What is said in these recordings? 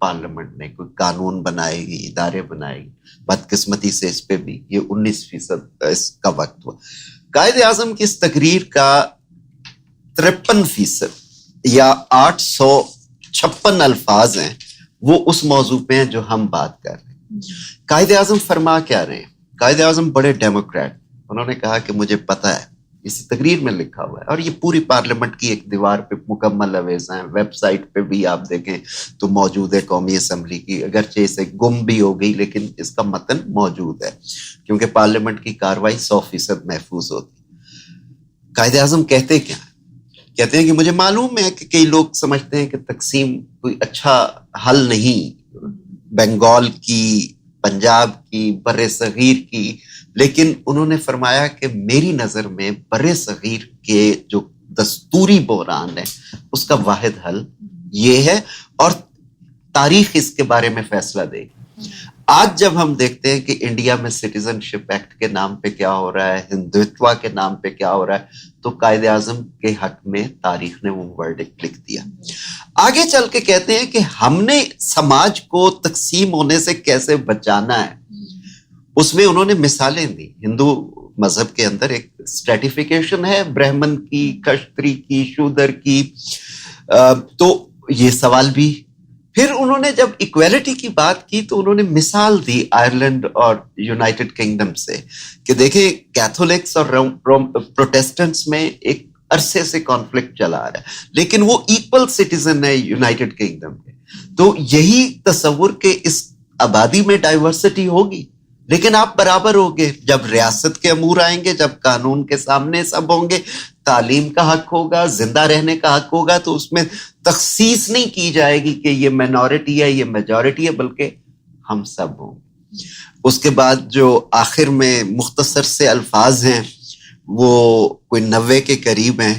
Parliament نے کوئی قانون بنائے گی, ادارے بنائے گی. بدقسمتی سے اس پہ بھی یہ 19% اس کا وقت ہوا. قائد اعظم کی اس تقریر کا 53% یا 856 الفاظ ہیں وہ اس موضوع پہ ہیں جو ہم بات کر رہے ہیں. قائد اعظم فرما کیا رہے ہیں؟ قائد اعظم بڑے ڈیموکریٹ, انہوں نے کہا کہ مجھے پتہ ہے, اسی تقریر میں لکھا ہوا ہے, اور یہ پوری پارلیمنٹ کی ایک دیوار پہ مکمل اویزہ ہیں, ویب سائٹ پہ بھی آپ دیکھیں تو موجود ہے قومی اسمبلی کی, اگرچہ اسے گم بھی ہو گئی لیکن اس کا متن موجود ہے کیونکہ پارلیمنٹ کی کاروائی 100% محفوظ ہوتی. قائد اعظم کہتے کیا ہیں؟ کہتے ہیں کہ مجھے معلوم ہے کہ کئی لوگ سمجھتے ہیں کہ تقسیم کوئی اچھا حل نہیں, بنگال کی, پنجاب کی, بر صغیر کی, لیکن انہوں نے فرمایا کہ میری نظر میں بر صغیر کے جو دستوری بحران ہے اس کا واحد حل یہ ہے, اور تاریخ اس کے بارے میں فیصلہ دے گی. آج جب ہم دیکھتے ہیں کہ انڈیا میں سٹیزن شپ ایکٹ کے نام پہ کیا ہو رہا ہے, ہندوتوا کے نام پہ کیا ہو رہا ہے, تو قائد اعظم کے حق میں تاریخ نے وہ ورڈکٹ لکھ دیا. آگے چل کے کہتے ہیں کہ ہم نے سماج کو تقسیم ہونے سے کیسے بچانا ہے. اس میں انہوں نے مثالیں دی. ہندو مذہب کے اندر ایک اسٹریٹیفیکیشن ہے, برہمن کی, کشتری کی, شودر کی, تو یہ سوال بھی. پھر انہوں نے جب ایکویلٹی کی بات کی تو انہوں نے مثال دی آئرلینڈ اور یونائٹڈ کنگڈم سے کہ دیکھیں کیتھولکس اور پروٹیسٹنٹس میں ایک عرصے سے کانفلکٹ چلا آ رہا ہے, لیکن وہ ایکول سٹیزن ہے یونائٹڈ کنگڈم کے. تو یہی تصور کہ اس آبادی میں ڈائیورسٹی ہوگی لیکن آپ برابر ہوگے. جب ریاست کے امور آئیں گے, جب قانون کے سامنے سب ہوں گے, تعلیم کا حق ہوگا, زندہ رہنے کا حق ہوگا, تو اس میں تخصیص نہیں کی جائے گی کہ یہ مائنورٹی ہے, یہ میجورٹی ہے, بلکہ ہم سب ہوں گے. اس کے بعد جو آخر میں مختصر سے الفاظ ہیں وہ کوئی 90 کے قریب ہیں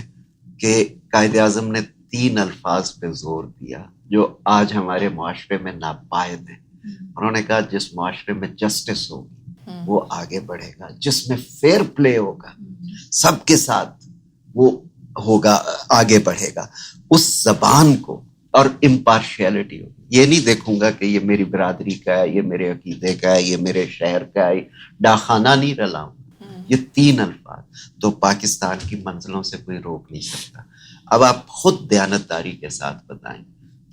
کہ قائد اعظم نے 3 الفاظ پہ زور دیا جو آج ہمارے معاشرے میں ناپائد ہیں. انہوں نے کہا جس معاشرے میں جسٹس ہوگی وہ آگے بڑھے گا, جس میں فیئر پلے ہوگا سب کے ساتھ وہ ہوگا, آگے بڑھے گا. اس زبان کو اور امپارشیلٹی ہوگی. یہ نہیں دیکھوں گا کہ یہ میری برادری کا ہے, یہ میرے عقیدے کا ہے, یہ میرے شہر کا ہے, ڈاکخانہ نہیں رلاؤں. یہ 3 الفاظ تو پاکستان کی منزلوں سے کوئی روک نہیں سکتا. اب آپ خود دیانتداری کے ساتھ بتائیں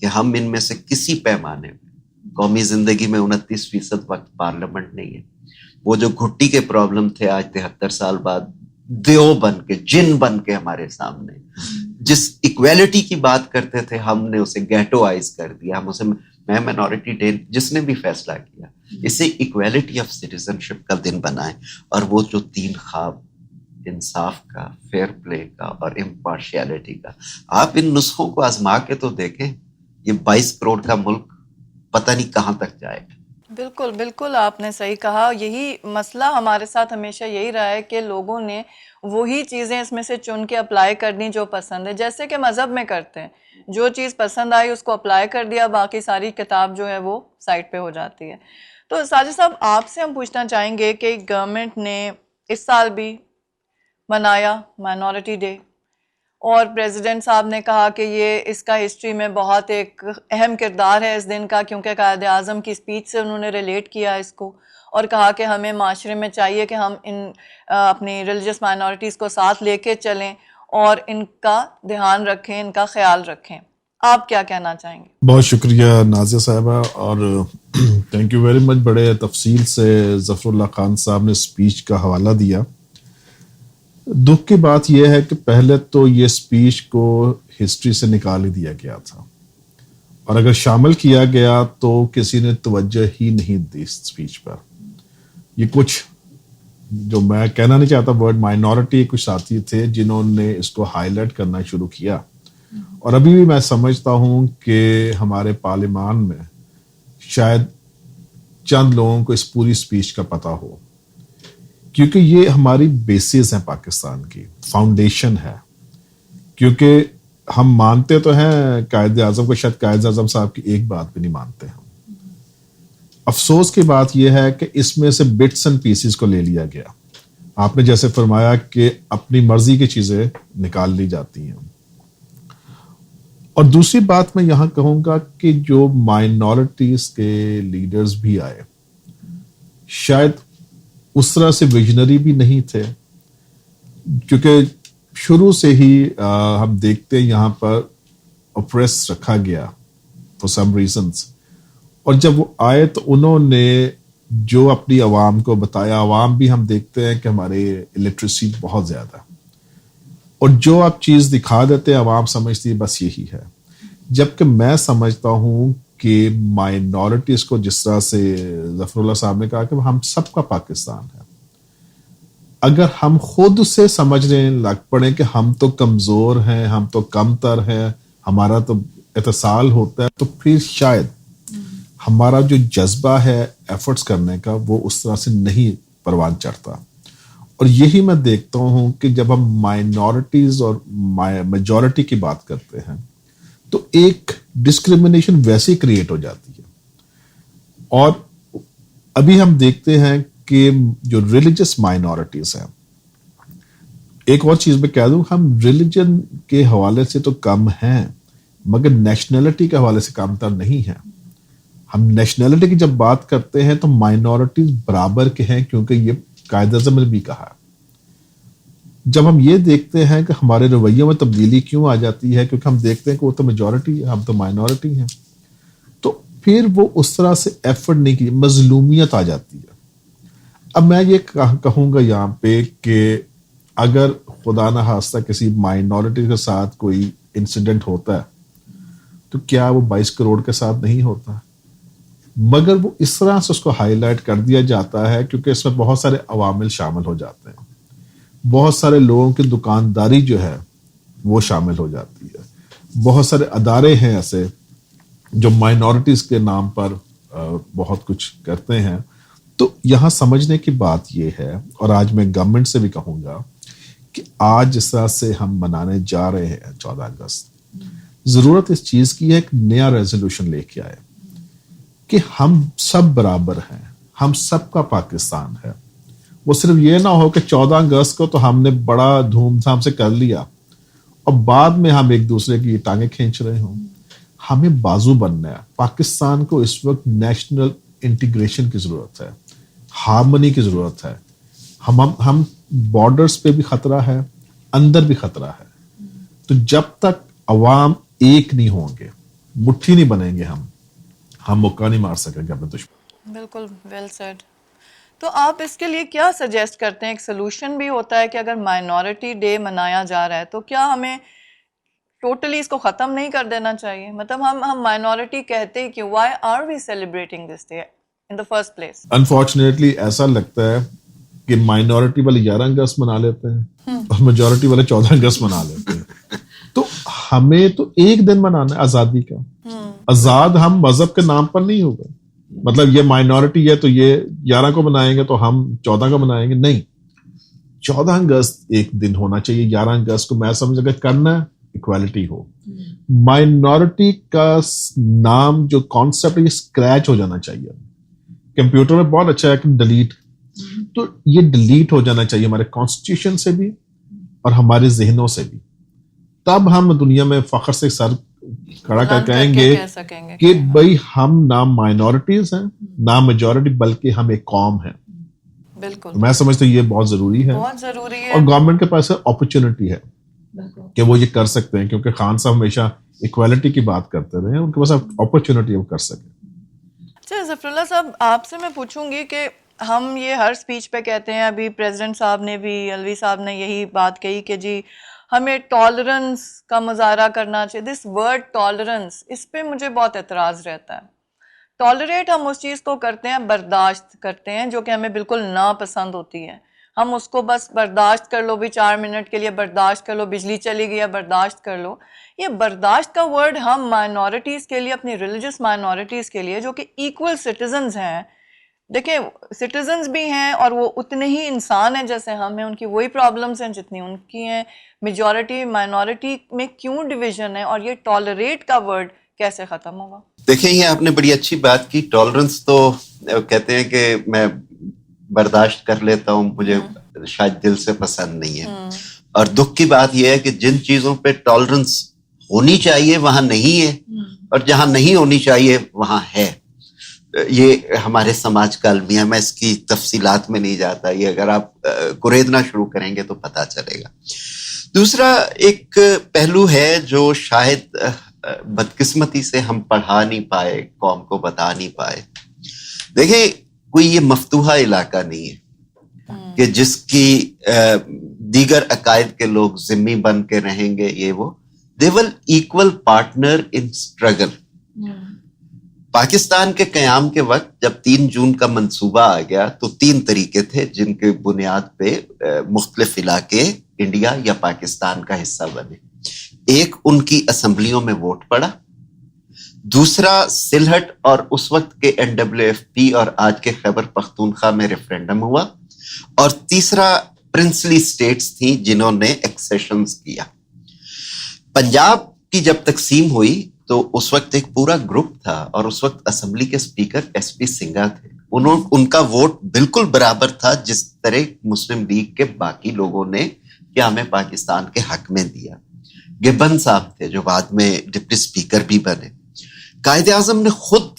کہ ہم ان میں سے کسی پیمانے میں, قومی زندگی میں 29% وقت پارلیمنٹ نہیں ہے. وہ جو گھٹی کے پرابلم تھے آج 73 سال بعد دیو بن کے, جن بن کے ہمارے سامنے, جس ایکویلٹی کی بات کرتے تھے ہم نے اسے گیٹوائز کر دیا. ہم اسے میں مائنورٹی ڈے, جس نے بھی فیصلہ کیا اسے ایکویلٹی آف سٹیزن شپ کا دن بنائیں. اور وہ جو 3 خواب, انصاف کا, فیئر پلے کا اور امپارشیلٹی کا, آپ ان نسخوں کو آزما کے تو دیکھیں. یہ 22 کروڑ کا ملک پتہ نہیں کہاں تک جائے گا. بالکل بالکل آپ نے صحیح کہا. یہی مسئلہ ہمارے ساتھ ہمیشہ یہی رہا ہے کہ لوگوں نے وہی چیزیں اس میں سے چن کے اپلائی کرنی جو پسند ہے, جیسے کہ مذہب میں کرتے ہیں. جو چیز پسند آئی اس کو اپلائی کر دیا, باقی ساری کتاب جو ہے وہ سائٹ پہ ہو جاتی ہے. تو ساجد صاحب آپ سے ہم پوچھنا چاہیں گے کہ گورنمنٹ نے اس سال بھی منایا مائنورٹی ڈے, اور پریزیڈنٹ صاحب نے کہا کہ یہ اس کا ہسٹری میں بہت ایک اہم کردار ہے اس دن کا, کیونکہ قائد اعظم کی اسپیچ سے انہوں نے ریلیٹ کیا اس کو, اور کہا کہ ہمیں معاشرے میں چاہیے کہ ہم ان اپنی ریلیجس مائنورٹیز کو ساتھ لے کے چلیں اور ان کا دھیان رکھیں, ان کا خیال رکھیں. آپ کیا کہنا چاہیں گے؟ بہت شکریہ نازیہ صاحبہ, اور تھینک یو ویری مچ. بڑے تفصیل سے ظفر اللہ خان صاحب نے اسپیچ کا حوالہ دیا. دکھ کی بات یہ ہے کہ پہلے تو یہ اسپیچ کو ہسٹری سے نکال ہی دیا گیا تھا, اور اگر شامل کیا گیا تو کسی نے توجہ ہی نہیں دی اس اسپیچ پر. یہ کچھ جو میں کہنا نہیں چاہتا ورڈ مائنورٹی, کچھ ساتھی تھے جنہوں نے اس کو ہائی لائٹ کرنا شروع کیا, اور ابھی بھی میں سمجھتا ہوں کہ ہمارے پارلیمان میں شاید چند لوگوں کو اس پوری اسپیچ کا پتہ ہو, کیونکہ یہ ہماری بیسز ہیں, پاکستان کی فاؤنڈیشن ہے. کیونکہ ہم مانتے تو ہیں قائد اعظم کو, شاید قائد اعظم صاحب کی ایک بات بھی نہیں مانتے ہم. افسوس کی بات یہ ہے کہ اس میں سے بٹس اینڈ پیسز کو لے لیا گیا. آپ نے جیسے فرمایا کہ اپنی مرضی کی چیزیں نکال لی جاتی ہیں, اور دوسری بات میں یہاں کہوں گا کہ جو مائنورٹیز کے لیڈرز بھی آئے شاید اس طرح سے ویژنری بھی نہیں تھے، کیونکہ شروع سے ہی ہم دیکھتے ہیں یہاں پر اپریس رکھا گیا فار سم ریزنس، اور جب وہ آئے تو انہوں نے جو اپنی عوام کو بتایا، عوام بھی ہم دیکھتے ہیں کہ ہمارے الٹریسی بہت زیادہ، اور جو آپ چیز دکھا دیتے ہیں عوام سمجھتی ہے بس یہی ہے، جبکہ میں سمجھتا ہوں کہ مائنورٹیز کو جس طرح سے ظفر اللہ صاحب نے کہا کہ ہم سب کا پاکستان ہے، اگر ہم خود سے سمجھنے لگ پڑیں کہ ہم تو کمزور ہیں، ہم تو کم تر ہیں، ہمارا تو اتصال ہوتا ہے، تو پھر شاید ہمارا جو جذبہ ہے ایفرٹس کرنے کا وہ اس طرح سے نہیں پروان چڑھتا. اور یہی میں دیکھتا ہوں کہ جب ہم مائنورٹیز اور میجورٹی کی بات کرتے ہیں تو ایک ڈسکریمنیشن ویسے کریٹ ہو جاتی ہے. اور ابھی ہم دیکھتے ہیں کہ جو ریلیجس مائنورٹیز ہیں، ایک اور چیز میں کہہ دوں، ہم ریلیجن کے حوالے سے تو کم ہیں مگر نیشنلٹی کے حوالے سے کم تر نہیں ہیں. ہم نیشنلٹی کی جب بات کرتے ہیں تو مائنورٹیز برابر کے ہیں، کیونکہ یہ قائد اعظم نے بھی کہا. جب ہم یہ دیکھتے ہیں کہ ہمارے رویوں میں تبدیلی کیوں آ جاتی ہے، کیونکہ ہم دیکھتے ہیں کہ وہ تو میجورٹی ہے، ہم تو مائنورٹی ہیں، تو پھر وہ اس طرح سے ایفرٹ نہیں کی، مظلومیت آ جاتی ہے. اب میں یہ کہوں گا یہاں پہ کہ اگر خدا نہ خواستہ کسی مائنورٹی کے ساتھ کوئی انسیڈنٹ ہوتا ہے تو کیا وہ 22 کروڑ کے ساتھ نہیں ہوتا؟ مگر وہ اس طرح سے اس کو ہائی لائٹ کر دیا جاتا ہے کیونکہ اس میں بہت سارے عوامل شامل ہو جاتے ہیں، بہت سارے لوگوں کی دکانداری جو ہے وہ شامل ہو جاتی ہے، بہت سارے ادارے ہیں ایسے جو مائنورٹیز کے نام پر بہت کچھ کرتے ہیں. تو یہاں سمجھنے کی بات یہ ہے، اور آج میں گورنمنٹ سے بھی کہوں گا کہ آج جس طرح سے ہم منانے جا رہے ہیں 14 اگست، ضرورت اس چیز کی ہے ایک نیا ریزولوشن لے کے آئے کہ ہم سب برابر ہیں، ہم سب کا پاکستان ہے. وہ صرف یہ نہ ہو کہ 14 اگست کو تو ہم نے بڑا دھوم دھام سے کر لیا اور بعد میں ہم ایک دوسرے کی ٹانگیں کھینچ رہے ہوں. ہمیں بازو بننا ہے. پاکستان کو اس وقت نیشنل انٹیگریشن کی ضرورت ہے، ہارمنی کی ضرورت ہے. ہم بارڈرز پہ بھی خطرہ ہے، اندر بھی خطرہ ہے. تو جب تک عوام ایک نہیں ہوں گے، مٹھی نہیں بنیں گے، ہم موقع نہیں مار سکیں گے اپنے دشمن. بالکل ویل سیڈ. تو آپ اس کے لیے کیا سجیسٹ کرتے ہیں؟ ایک سلوشن بھی ہوتا ہے کہ اگر مائنورٹی ڈے منایا جا رہا ہے تو کیا ہمیں ٹوٹلی اس کو ختم نہیں کر دینا چاہیے؟ مطلب ہم مائنورٹی کہتے ہی کیوں؟ Why are we celebrating this day in the first place? Unfortunately ایسا لگتا ہے کہ مائنورٹی والے 11 اگست منا لیتے ہیں اور میجورٹی والے 14 اگست منا لیتے ہیں. تو ہمیں تو ایک دن منانا ہے آزادی کا. آزاد ہم مذہب کے نام پر نہیں ہوگا، مطلب یہ مائنورٹی ہے تو یہ 11 کو منائیں گے تو ہم 14 کو منائیں گے، نہیں. 14 اگست ایک دن ہونا چاہیے. 11 اگست کو میں سمجھ اگر کرنا ہے ایکوالٹی ہو. مائنورٹی کا نام جو کانسیپٹ ہے یہ اسکریچ ہو جانا چاہیے. کمپیوٹر میں بہت اچھا ہے کہ ڈیلیٹ، تو یہ ڈیلیٹ ہو جانا چاہیے ہمارے کانسٹیٹیوشن سے بھی اور ہمارے ذہنوں سے بھی. تب ہم دنیا میں فخر سے سر کھڑا کر کہیں گے کہ بھئی ہم نہ مائنورٹیز ہیں نہ میجورٹی، بلکہ ہم ایک قوم ہیں. بالکل میں سمجھتا ہوں یہ بہت ضروری ہے، بہت ضروری ہے. اور گورنمنٹ کے پاس اپرچونٹی ہے کہ وہ یہ کر سکتے ہیں، کیونکہ خان صاحب ہمیشہ ایکوالٹی کی بات کرتے رہے ہیں، ان کے پاس اپرچونٹی وہ کر سکیں. اچھا ظفر اللہ صاحب، آپ سے میں پوچھوں گی کہ ہم یہ ہر سپیچ پہ کہتے ہیں، ابھی پریزیڈنٹ صاحب نے بھی، الوی صاحب نے یہی بات کہی کہ جی ہمیں ٹالرنس کا مظاہرہ کرنا چاہیے. دس ورڈ ٹالرنس، اس پہ مجھے بہت اعتراض رہتا ہے. ٹالریٹ ہم اس چیز کو کرتے ہیں، برداشت کرتے ہیں جو کہ ہمیں بالکل ناپسند ہوتی ہے. ہم اس کو بس برداشت کر لو، بھی 4 منٹ کے لیے برداشت کر لو، بجلی چلی گئی ہے برداشت کر لو. یہ برداشت کا ورڈ ہم مائنورٹیز کے لیے، اپنی ریلیجس مائنورٹیز کے لیے جو کہ ایکول سٹیزنز ہیں، دیکھیں سٹیزنز بھی ہیں اور وہ اتنے ہی انسان ہیں جیسے ہم ہیں، ان کی وہی پرابلمز ہیں جتنی ان کی ہیں. میجورٹی مائنورٹی میں کیوں ڈویژن ہے، اور یہ ٹالریٹ کا ورڈ کیسے ختم ہوگا؟ دیکھیں یہ آپ نے بڑی اچھی بات کی. ٹالرنس تو کہتے ہیں کہ میں برداشت کر لیتا ہوں، مجھے شاید دل سے پسند نہیں ہے. اور دکھ کی بات یہ ہے کہ جن چیزوں پہ ٹالرنس ہونی چاہیے وہاں نہیں ہے, اور جہاں نہیں ہونی چاہیے وہاں ہے. یہ ہمارے سماج کا المیہ, میں اس کی تفصیلات میں نہیں جاتا, یہ اگر آپ کریدنا شروع کریں گے تو پتہ چلے گا. دوسرا ایک پہلو ہے جو شاید بدقسمتی سے ہم پڑھا نہیں پائے, قوم کو بتا نہیں پائے. دیکھیں, کوئی یہ مفتوحہ علاقہ نہیں ہے کہ جس کی دیگر عقائد کے لوگ ذمہ بن کے رہیں گے, یہ وہ. They will equal partner in struggle. Pakistan کے قیام کے وقت جب 3 جون کا منصوبہ آ گیا تو 3 طریقے تھے جن کے بنیاد پہ مختلف علاقے انڈیا یا پاکستان کا حصہ بنے. ایک, ان کی اسمبلیوں میں ووٹ پڑا. دوسرا, سلہٹ اور اس وقت کے NWFP اور آج کے خیبر پختونخوا میں ریفرینڈم ہوا. اور تیسرا, پرنسلی سٹیٹس تھیں جنہوں نے ایکسیشنز کیا. پنجاب کی جب تقسیم ہوئی تو اس وقت ایک پورا گروپ تھا, اور اس وقت اسمبلی کے اسپیکر SP سنگھا تھے. ان کا ووٹ بالکل برابر تھا جس طرح مسلم لیگ کے باقی لوگوں نے قیام پاکستان کے حق میں دیا. گبن صاحب تھے جو بعد میں ڈپٹی اسپیکر بھی بنے. قائد اعظم نے خود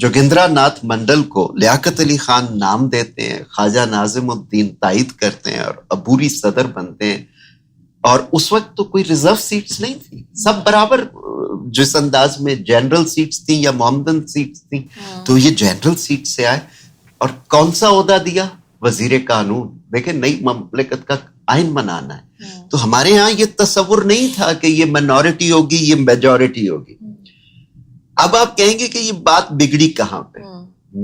جوگندرا ناتھ منڈل کو لیاقت علی خان نام دیتے ہیں, خواجہ ناظم الدین تائید کرتے ہیں اور عبوری صدر بنتے ہیں. اور اس وقت تو کوئی ریزرو سیٹس نہیں تھی, سب برابر جس انداز میں جنرل سیٹس تھیں یا محمدن سیٹس تھیں, تو یہ جنرل سیٹ سے آئے. اور کون سا عہدہ دیا؟ وزیر قانون. دیکھیں, نئی مملکت کا آئین بنانا ہے, تو ہمارے ہاں یہ تصور نہیں تھا کہ یہ مائنورٹی ہوگی, یہ میجورٹی ہوگی. اب آپ کہیں گے کہ یہ بات بگڑی کہاں پہ.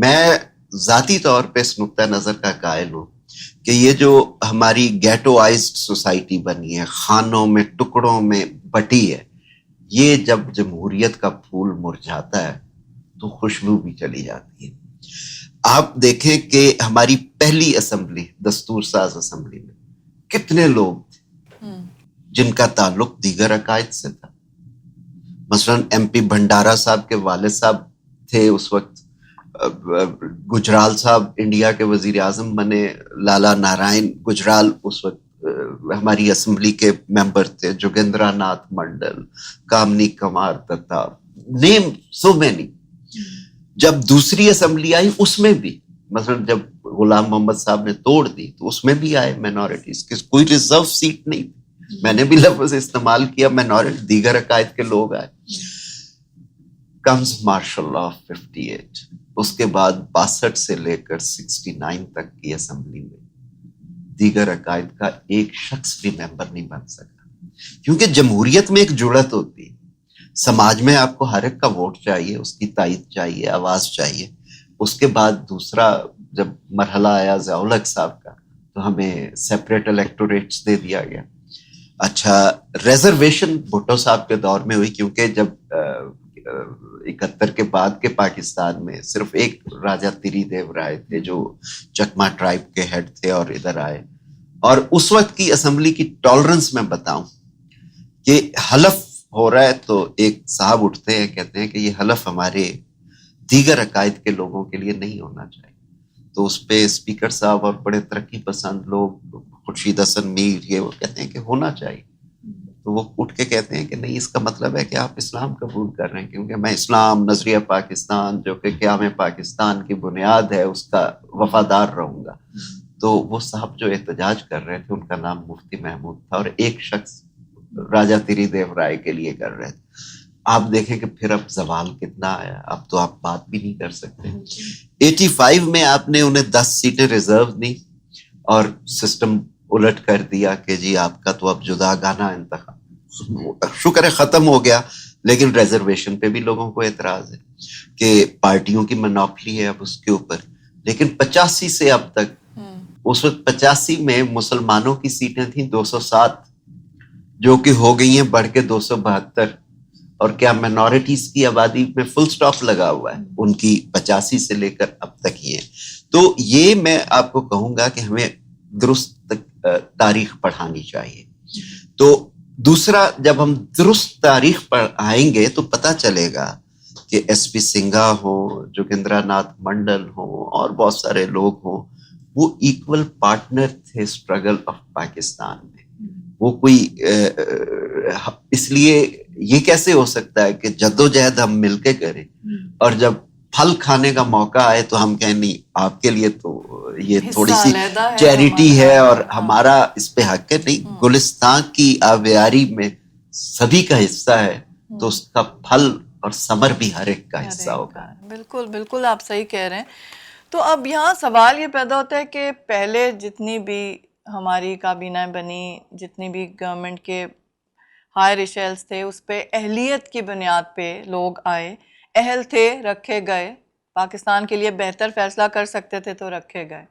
میں ذاتی طور پہ اس نقطہ نظر کا قائل ہوں کہ یہ جو ہماری گیٹوائزڈ سوسائٹی بنی ہے, خانوں میں ٹکڑوں میں بٹی ہے, یہ جب جمہوریت کا پھول مرجھاتا ہے تو خوشبو بھی چلی جاتی ہے. آپ دیکھیں کہ ہماری پہلی اسمبلی, دستور ساز اسمبلی میں کتنے لوگ تھے جن کا تعلق دیگر عقائد سے تھا. مثلا MP بھنڈارا صاحب کے والد صاحب تھے اس وقت, گجرال صاحب انڈیا کے وزیر اعظم بنے, لالا نارائن گجرال اس وقت ہماری اسمبلی کے ممبر تھے, جوگندرا ناتھ منڈل, کامنی کمار دتا, نیم سو مینی. جب دوسری اسمبلی آئی اس میں بھی, مثلا جب غلام محمد صاحب نے توڑ دی تو اس میں بھی آئے مائنورٹیز, کوئی ریزرو سیٹ نہیں تھی. میں نے بھی لفظ استعمال کیا مائنورٹی, دیگر عقائد کے لوگ آئے. کمز مارشل لا 58, اس کے بعد 62 سے لے کر 69 تک کی اسمبلی میں دیگر عقائد کا ایک شخص بھی ممبر نہیں بن سکا, کیونکہ جمہوریت میں ایک جڑت ہوتی ہے. سماج میں آپ کو ہر ایک کا ووٹ چاہیے, اس کی تائید چاہیے, آواز چاہیے. اس کے بعد دوسرا جب مرحلہ آیا ضیاء الحق صاحب کا تو ہمیں سیپریٹ الیکٹوریٹس دے دیا گیا. اچھا, ریزرویشن بھٹو صاحب کے دور میں ہوئی, کیونکہ جب 71 کے بعد کے پاکستان میں صرف ایک راجہ تری دیو رائے تھے جو چکما ٹرائب کے ہیڈ تھے اور ادھر آئے. اور اس وقت کی اسمبلی کی ٹالرنس میں بتاؤں کہ حلف ہو رہا ہے تو ایک صاحب اٹھتے ہیں, کہتے ہیں کہ یہ حلف ہمارے دیگر عقائد کے لوگوں کے لیے نہیں ہونا چاہیے. تو اس پہ اسپیکر صاحب اور بڑے ترقی پسند لوگ, خورشید حسن میر, یہ وہ کہتے ہیں کہ ہونا چاہیے. تو وہ اٹھ کے کہتے ہیں کہ نہیں, اس کا مطلب ہے کہ آپ اسلام قبول کر رہے ہیں, کیونکہ میں اسلام, نظریہ پاکستان جو کہ قیام پاکستان کی بنیاد ہے, اس کا وفادار رہوں گا. تو وہ صاحب جو احتجاج کر رہے تھے ان کا نام مفتی محمود تھا, اور ایک شخص راجہ تری دیو رائے کے لیے کر رہے تھے. آپ دیکھیں کہ پھر اب زوال کتنا آیا, اب تو آپ بات بھی نہیں کر سکتے. 85 میں آپ نے انہیں 10 سیٹیں ریزرو دی اور سسٹم الٹ کر دیا کہ جی آپ کا تو اب جدا گانا انتخاب, شکر ہے ختم ہو گیا. لیکن ریزرویشن پہ بھی لوگوں کو اعتراض ہے کہ پارٹیوں کی منوپلی ہے اب اس کے اوپر. لیکن 85 سے اب تک, اس وقت 85 میں مسلمانوں کی سیٹیں تھیں 207 جو کہ ہو گئی ہیں بڑھ کے 272, اور کیا مائنورٹیز کی آبادی میں فل سٹاپ لگا ہوا ہے, ان کی 85 سے لے کر اب تک یہ. تو یہ میں آپ کو کہوں گا کہ ہمیں درست تاریخ پڑھانی چاہیے. تو دوسرا, جب ہم درست تاریخ پڑھائیں گے تو پتہ چلے گا کہ SP سنگھا ہو, جوگندرا ناتھ منڈل ہو اور بہت سارے لوگ ہوں, وہ ایکول پارٹنر تھے اسٹرگل آف پاکستان میں. وہ کوئی اس لیے یہ کیسے ہو سکتا ہے کہ جدوجہد ہم مل کے کریں اور جب پھل کھانے کا موقع آئے تو ہم کہیں نہیں آپ کے لیے تو یہ تھوڑی سی چیریٹی ہے اور ہمارا اس پہ حق ہے. نہیں, گلستان کی آبیاری میں سبھی کا حصہ ہے تو اس کا پھل اور ثمر بھی ہر ایک کا حصہ ہوگا. بالکل بالکل آپ صحیح کہہ رہے ہیں. تو اب یہاں سوال یہ پیدا ہوتا ہے کہ پہلے جتنی بھی ہماری کابینہ بنی, جتنی بھی گورنمنٹ کے ہائر ایشلز تھے, اس پہ اہلیت کی بنیاد پہ لوگ آئے, اہل تھے رکھے گئے, پاکستان کے لیے بہتر فیصلہ کر سکتے تھے تو رکھے گئے.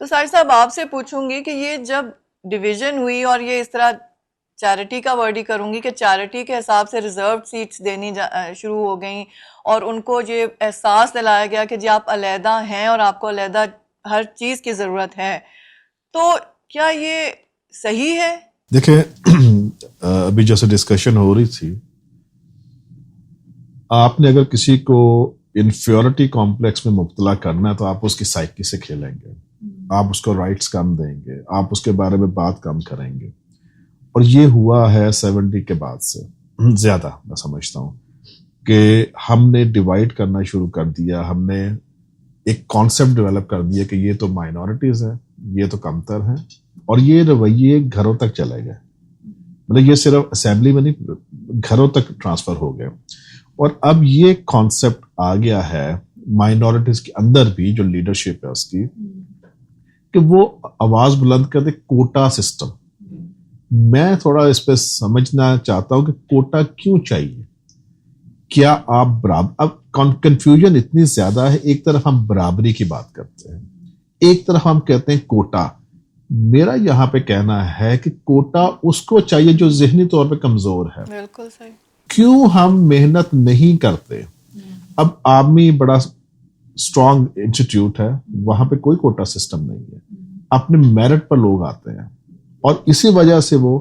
تو ساجد صاحب آپ سے پوچھوں گی کہ یہ جب ڈویژن ہوئی اور یہ اس طرح چیریٹی کا ورڈ ہی کروں گی کہ چیریٹی کے حساب سے ریزروڈ سیٹس دینی شروع ہو گئیں اور ان کو یہ احساس دلایا گیا کہ جی آپ علیحدہ ہیں اور آپ کو علیحدہ ہر چیز کی ضرورت ہے, تو کیا یہ صحیح ہے؟ دیکھیں ابھی جیسے ڈسکشن ہو رہی تھی, آپ نے اگر کسی کو انفیورٹی کمپلیکس میں مبتلا کرنا ہے تو آپ اس کی سائیکی سے کھیلیں گے, آپ اس کو رائٹس کم دیں گے, آپ اس کے بارے میں بات کم کریں گے. اور یہ ہوا ہے 70 کے بعد سے زیادہ, میں سمجھتا ہوں کہ ہم نے ڈیوائڈ کرنا شروع کر دیا, ہم نے ایک کانسیپٹ ڈیولپ کر دیا کہ یہ تو مائنورٹیز ہیں, یہ تو کمتر ہیں, اور یہ رویے گھروں تک چلے گئے. مطلب یہ صرف اسمبلی میں نہیں, گھروں تک ٹرانسفر ہو گئے. اور اب یہ کانسیپٹ آ گیا ہے مائنورٹیز کے اندر بھی, جو لیڈرشپ ہے اس کی, کہ وہ آواز بلند کر دے کوٹا سسٹم. میں تھوڑا اس پہ سمجھنا چاہتا ہوں کہ کوٹا کیوں چاہیے, کیا آپ برابر, اب کنفیوژن اتنی زیادہ ہے, ایک طرف ہم برابری کی بات کرتے ہیں, ایک طرف ہم کہتے ہیں کوٹا. میرا یہاں پہ کہنا ہے کہ کوٹا اس کو چاہیے جو ذہنی طور پہ کمزور ہے. بالکل صحیح. کیوں ہم محنت نہیں کرتے؟ اب آرمی بڑا اسٹرانگ انسٹیٹیوٹ ہے, وہاں پہ کوئی کوٹا سسٹم نہیں ہے, اپنے میرٹ پر لوگ آتے ہیں, اور اسی وجہ سے وہ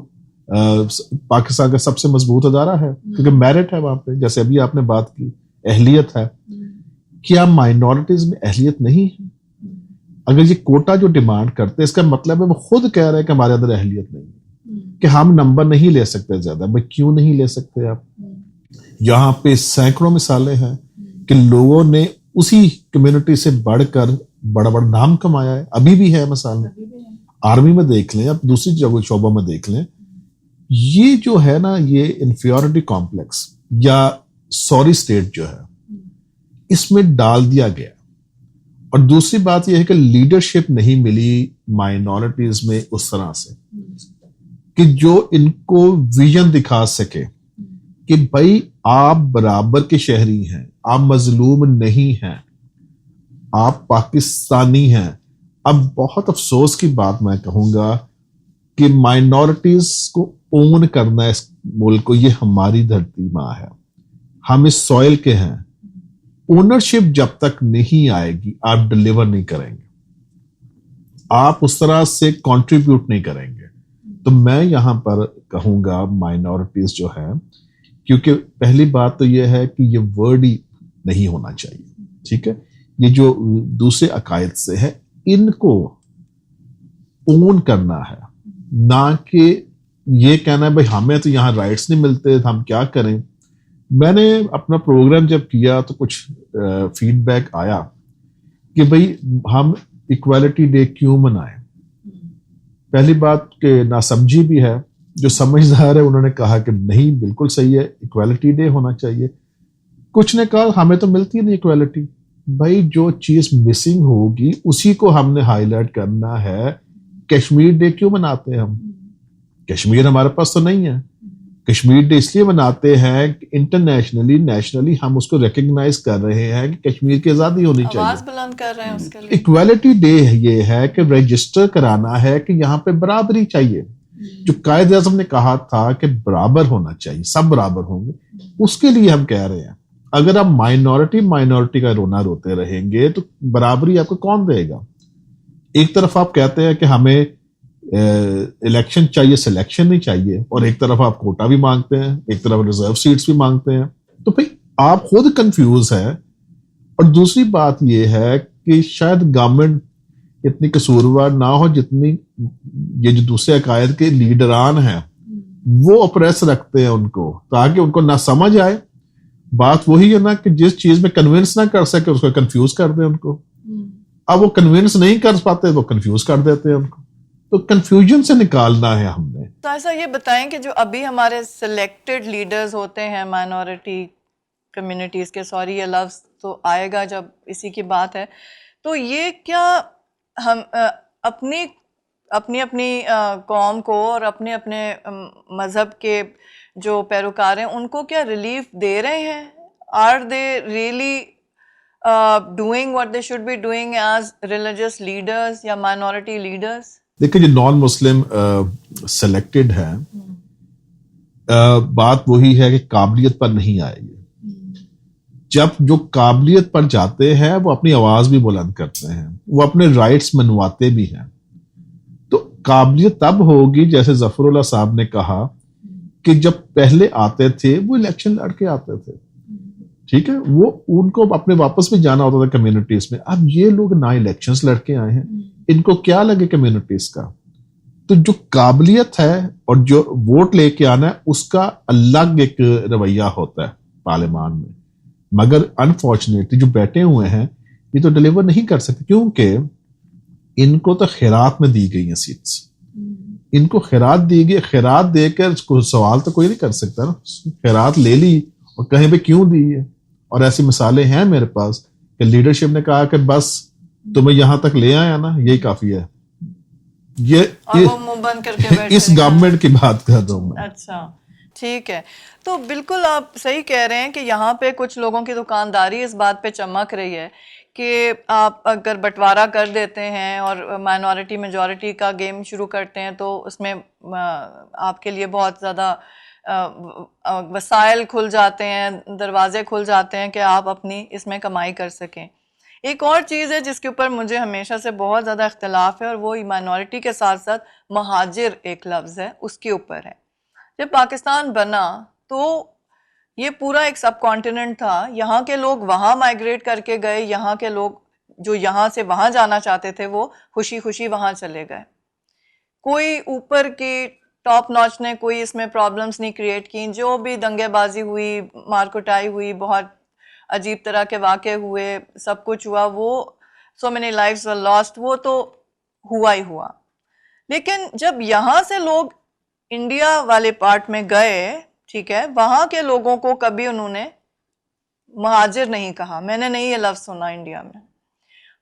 پاکستان کا سب سے مضبوط ادارہ ہے کیونکہ میرٹ ہے وہاں پہ. جیسے ابھی آپ نے بات کی اہلیت ہے, کیا مائنورٹیز میں اہلیت نہیں ہے؟ اگر یہ کوٹا جو ڈیمانڈ کرتے ہیں, اس کا مطلب ہے وہ خود کہہ رہے ہیں کہ ہمارے اندر اہلیت نہیں ہے, کہ ہم نمبر نہیں لے سکتے زیادہ. بھائی کیوں نہیں لے سکتے آپ؟ یہاں پہ سینکڑوں مثالیں ہیں کہ لوگوں نے اسی کمیونٹی سے بڑھ کر بڑا بڑا نام کمایا ہے, ابھی بھی ہے مثالیں. آرمی میں دیکھ لیں, اب دوسری شعبوں میں دیکھ لیں. یہ جو ہے نا, یہ انفیورٹی کمپلیکس یا سوری اسٹیٹ جو ہے, اس میں ڈال دیا گیا. اور دوسری بات یہ ہے کہ لیڈرشپ نہیں ملی مائنورٹیز میں اس طرح سے کہ جو ان کو ویژن دکھا سکے کہ بھائی آپ برابر کے شہری ہیں, آپ مظلوم نہیں ہیں, آپ پاکستانی ہیں. اب بہت افسوس کی بات میں کہوں گا کہ مائنورٹیز کو اون کرنا اس ملک کو, یہ ہماری دھرتی ماں ہے, ہم اس سوئل کے ہیں. اونرشپ جب تک نہیں آئے گی آپ ڈلیور نہیں کریں گے, آپ اس طرح سے کنٹریبیوٹ نہیں کریں گے. تو میں یہاں پر کہوں گا مائنورٹیز جو ہے, کیونکہ پہلی بات تو یہ ہے کہ یہ ورڈ ہی نہیں ہونا چاہیے, ٹھیک ہے, یہ جو دوسرے عقائد سے ہے ان کو اون کرنا ہے, نہ کہ یہ کہنا ہے بھائی ہمیں تو یہاں رائٹس نہیں ملتے ہم کیا کریں. میں نے اپنا پروگرام جب کیا تو کچھ فیڈ بیک آیا کہ بھائی ہم ایکویلٹی ڈے کیوں منائیں. پہلی بات کہ ناسمجھی بھی ہے, جو سمجھدار ہے انہوں نے کہا کہ نہیں بالکل صحیح ہے, ایکویلٹی ڈے ہونا چاہیے. کچھ نے کہا ہمیں تو ملتی نہیں ایکویلٹی. بھائی جو چیز مسنگ ہوگی اسی کو ہم نے ہائی لائٹ کرنا ہے. کشمیر ڈے کیوں مناتے ہیں ہم؟ کشمیر ہمارے پاس تو نہیں ہے. کشمیر ڈے اس لیے مناتے ہیں کہ انٹرنیشنلی نیشنلی ہم اس کو ریکگنائز کر رہے ہیں کہ کشمیر کی آزادی ہونی چاہیے, آواز بلند کر رہے ہیں اس کے لیے. ایکویلٹی ڈے یہ ہے کہ رجسٹر کرانا ہے کہ یہاں پہ برابری چاہیے. جو قائد اعظم نے کہا تھا کہ برابر ہونا چاہیے, سب برابر ہوں گے, اس کے لیے ہم کہہ رہے ہیں. اگر آپ مائنورٹی کا رونا روتے رہیں گے تو برابری آپ کو کون دے گا؟ ایک طرف آپ کہتے ہیں کہ ہمیں الیکشن چاہیے, سلیکشن نہیں چاہیے, اور ایک طرف آپ کوٹا بھی مانگتے ہیں, ایک طرف ریزرو سیٹس بھی مانگتے ہیں. تو بھائی آپ خود کنفیوز ہیں. اور دوسری بات یہ ہے کہ شاید گورنمنٹ اتنی قصوروار نہ ہو جتنی یہ جو دوسرے عقائد کے لیڈران ہیں وہ اپریس رکھتے ہیں ان کو، تاکہ ان کو نہ سمجھ آئے. بات وہی ہے نا کہ جس چیز میں کنونس نہ کر سکے اس کو کنفیوز کر دیں ان کو. اب وہ کنونس نہیں کر پاتے وہ کنفیوز کر دیتے ہیں ان کو. تو کنفیوژن سے نکالنا ہے ہم نے. تو ایسا یہ بتائیں کہ جو ابھی ہمارے سلیکٹڈ لیڈرز ہوتے ہیں مائنورٹی کمیونٹیز کے، سوری یہ لفظ تو آئے گا جب اسی کی بات ہے، تو یہ کیا ہم اپنی قوم کو اور اپنے مذہب کے جو پیروکار ہیں ان کو کیا ریلیف دے رہے ہیں؟ Are they really doing what they should be doing as religious leaders یا مائنورٹی لیڈرز؟ دیکھیں جو نان مسلم سلیکٹڈ ہیں، بات وہی ہے کہ قابلیت پر نہیں آئے گی. جب جو قابلیت پر جاتے ہیں وہ اپنی آواز بھی بلند کرتے ہیں، وہ اپنے رائٹس منواتے بھی ہیں. تو قابلیت تب ہوگی جیسے ظفر اللہ صاحب نے کہا کہ جب پہلے آتے تھے وہ الیکشن لڑ کے آتے تھے، ٹھیک ہے، وہ ان کو اپنے واپس بھی جانا ہوتا تھا کمیونٹیز میں. اب یہ لوگ نہ الیکشنز لڑ کے آئے ہیں، ان کو کیا لگے کمیونٹیز کا. تو جو قابلیت ہے اور جو ووٹ لے کے آنا ہے اس کا الگ ایک رویہ ہوتا ہے پارلیمان میں. مگر انفارچونیٹلی جو بیٹھے ہوئے ہیں یہ تو ڈیلیور نہیں کر سکتے، کیونکہ ان کو تو خیرات میں دی گئی ہیں سیٹس. ان کو خیرات دی گئی، خیرات دے کر اس کو سوال تو کوئی نہیں کر سکتا نا. خیرات لے لی اور کہیں پہ کیوں دی ہے. اور ایسی مثالیں ہیں میرے پاس کہ لیڈرشپ نے کہا کہ بس تمہیں یہاں تک لے آیا نا یہی کافی ہے. یہ اس گورنمنٹ کی بات کر رہا ہوں میں. اچھا ٹھیک ہے. تو بالکل آپ صحیح کہہ رہے ہیں کہ یہاں پہ کچھ لوگوں کی دکانداری اس بات پہ چمک رہی ہے کہ آپ اگر بٹوارا کر دیتے ہیں اور مائنورٹی میجورٹی کا گیم شروع کرتے ہیں تو اس میں آپ کے لیے بہت زیادہ وسائل کھل جاتے ہیں، دروازے کھل جاتے ہیں کہ آپ اپنی اس میں کمائی کر سکیں. ایک اور چیز ہے جس کے اوپر مجھے ہمیشہ سے بہت زیادہ اختلاف ہے اور وہ مائنورٹی کے ساتھ ساتھ مہاجر ایک لفظ ہے اس کے اوپر ہے. جب پاکستان بنا تو یہ پورا ایک سب کانٹیننٹ تھا، یہاں کے لوگ وہاں مائیگریٹ کر کے گئے، یہاں کے لوگ جو یہاں سے وہاں جانا چاہتے تھے وہ خوشی خوشی وہاں چلے گئے. کوئی اوپر کی ٹاپ ناچ نے کوئی اس میں پرابلمس نہیں کریٹ کی. جو بھی دنگے بازی ہوئی، مار کٹائی ہوئی، بہت عجیب طرح کے واقع ہوئے، سب کچھ ہوا، وہ سو مینی لائفز ور لاسٹ، وہ تو ہوا ہی ہوا. لیکن جب یہاں سے لوگ انڈیا والے پارٹ میں گئے، ٹھیک ہے، وہاں کے لوگوں کو کبھی انہوں نے مہاجر نہیں کہا. میں نے نہیں یہ لفظ سنا انڈیا میں.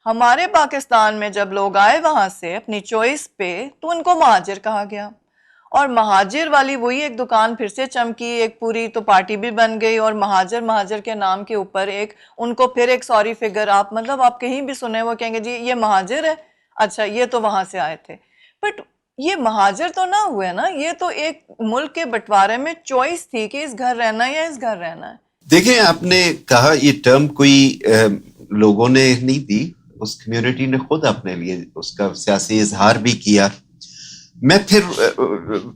ہمارے پاکستان میں جب لوگ آئے وہاں سے اپنی چوائس پہ تو ان کو مہاجر کہا گیا. اور مہاجر والی وہی ایک دکان پھر سے چمکی، ایک پوری تو پارٹی بھی بن گئی، اور مہاجر کے نام کے اوپر ایک ان کو پھر ایک سوری فگر، آپ مطلب آپ کہیں بھی سنیں وہ کہیں گے جی یہ مہاجر ہے، اچھا یہ تو وہاں سے آئے تھے. بٹ یہ مہاجر تو نہ ہوئے نا، یہ تو ایک ملک کے بٹوارے میں چوائس تھی کہ اس گھر رہنا ہے یا اس گھر رہنا ہے. دیکھیں آپ نے کہا یہ ٹرم کوئی لوگوں نے نہیں دی، اس کمیونٹی نے خود اپنے لیے اس کا سیاسی اظہار بھی کیا. میں پھر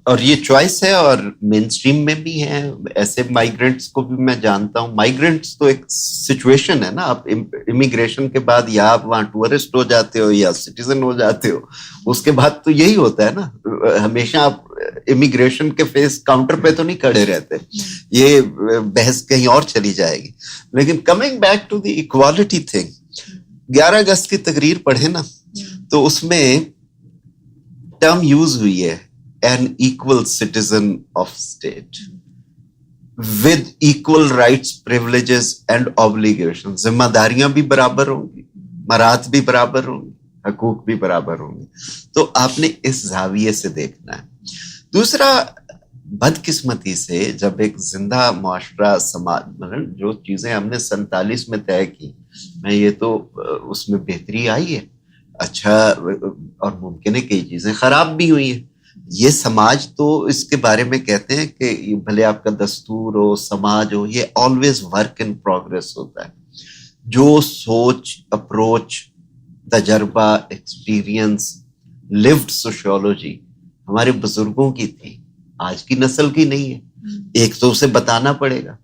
اور یہ چوائس ہے اور مین اسٹریم میں بھی ہیں، ایسے مائیگرنٹس کو بھی میں جانتا ہوں. مائیگرنٹس تو ایک سچویشن ہے نا، آپ امیگریشن کے بعد یا آپ وہاں ٹورسٹ ہو جاتے ہو یا سٹیزن ہو جاتے ہو، اس کے بعد تو یہی ہوتا ہے نا. ہمیشہ آپ امیگریشن کے فیس کاؤنٹر پہ تو نہیں کھڑے رہتے، یہ بحث کہیں اور چلی جائے گی. لیکن coming back to the equality thing, 11 اگست کی تقریر پڑھے نا تو اس میں ٹرم یوز ہوئی ہے an equal citizen of state with equal rights, privileges and obligations. ذمہ داریاں بھی برابر ہوں گی، مراد بھی برابر ہوں گی، حقوق بھی برابر ہوں گے. تو آپ نے اس زاویے سے دیکھنا ہے. دوسرا، بدقسمتی سے جب ایک زندہ معاشرہ سماج، مطلب جو چیزیں ہم نے 47 میں طے کی، میں یہ تو اس میں بہتری آئی ہے، اچھا، اور ممکن ہے کئی چیزیں خراب بھی ہوئی ہیں. یہ سماج تو اس کے بارے میں کہتے ہیں کہ بھلے آپ کا دستور ہو، سماج ہو، یہ آلویز ورک ان پروگرس ہوتا ہے. جو سوچ، اپروچ، تجربہ، ایکسپیرینس، لیوڈ سوشیولوجی ہمارے بزرگوں کی تھی، آج کی نسل کی نہیں ہے. ایک تو اسے بتانا پڑے گا.